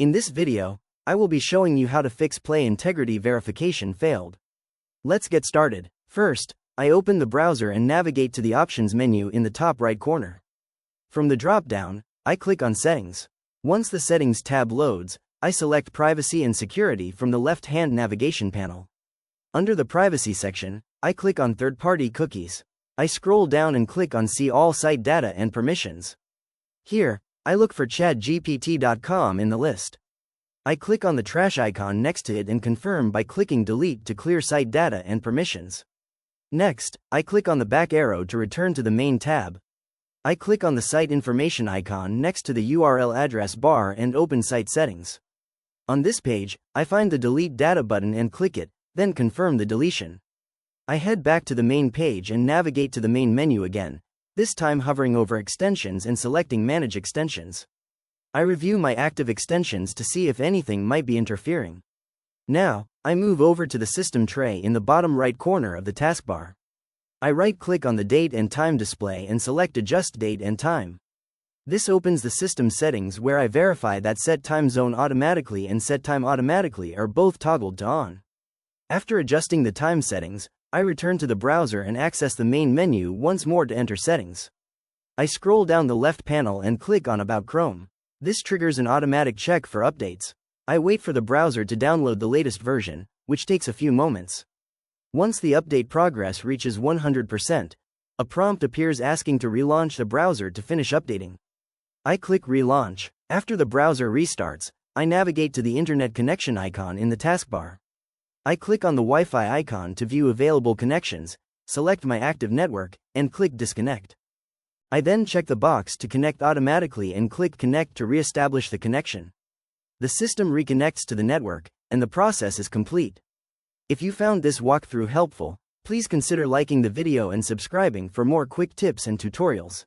In this video, I will be showing you how to fix PlayIntegrity verification failed. Let's get started. First, I open the browser and navigate to the Options menu in the top right corner. From the drop-down, I click on Settings. Once the Settings tab loads, I select Privacy and Security from the left-hand navigation panel. Under the Privacy section, I click on Third-party cookies. I scroll down and click on See All Site Data and Permissions. Here, I look for chatgpt.com in the list. I click on the trash icon next to it and confirm by clicking Delete to clear site data and permissions. Next, I click on the back arrow to return to the main tab. I click on the site information icon next to the URL address bar and open Site Settings. On this page, I find the Delete Data button and click it, then confirm the deletion. I head back to the main page and navigate to the main menu again, this time hovering over Extensions and selecting Manage Extensions. I review my active extensions to see if anything might be interfering. Now, I move over to the System tray in the bottom right corner of the taskbar. I right-click on the Date and Time display and select Adjust Date and Time. This opens the system settings where I verify that Set Time Zone Automatically and Set Time Automatically are both toggled to on. After adjusting the time settings, I return to the browser and access the main menu once more to enter settings. I scroll down the left panel and click on About Chrome. This triggers an automatic check for updates. I wait for the browser to download the latest version, which takes a few moments. Once the update progress reaches 100%, a prompt appears asking to relaunch the browser to finish updating. I click Relaunch. After the browser restarts, I navigate to the Internet connection icon in the taskbar. I click on the Wi-Fi icon to view available connections, select my active network, and click Disconnect. I then check the box to connect automatically and click Connect to re-establish the connection. The system reconnects to the network, and the process is complete. If you found this walkthrough helpful, please consider liking the video and subscribing for more quick tips and tutorials.